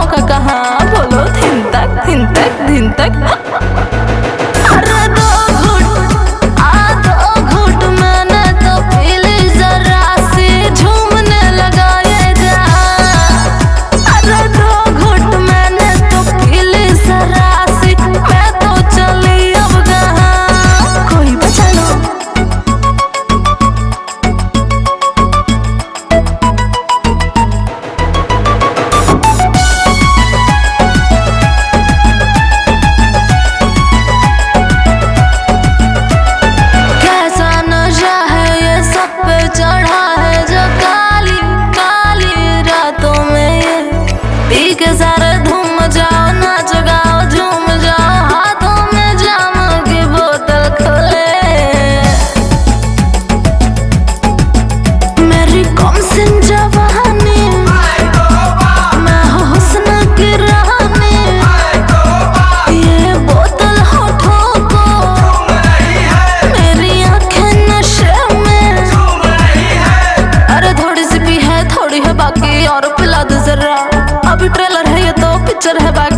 मौका कहाँ, बोलो धिन तक धिन तक धिन तक। अरे दो घूट मैंने तो पी ली, जरा सी झूमने लगा ये जा। अरे दो घूट मैंने तो पी ली, जरा सी मैं तो चली अब कहाँ, कोई बचा लो। चढ़ा है जो काली काली रातों में ये, पी के सारे धूम जाओ, नाच गाओ झूम जाओ, हाथों में जाम की बोतल खोले। मेरी कमसिन जवानी, मैं हूँ हुस्न की रानी, ये बोतल होठों को, मेरी आंखें नशे में। अरे थोड़ी सी भी है, थोड़ी है बाकी, और पिला दे जरा, अभी ट्रेलर है ये तो पिक्चर है बाकी।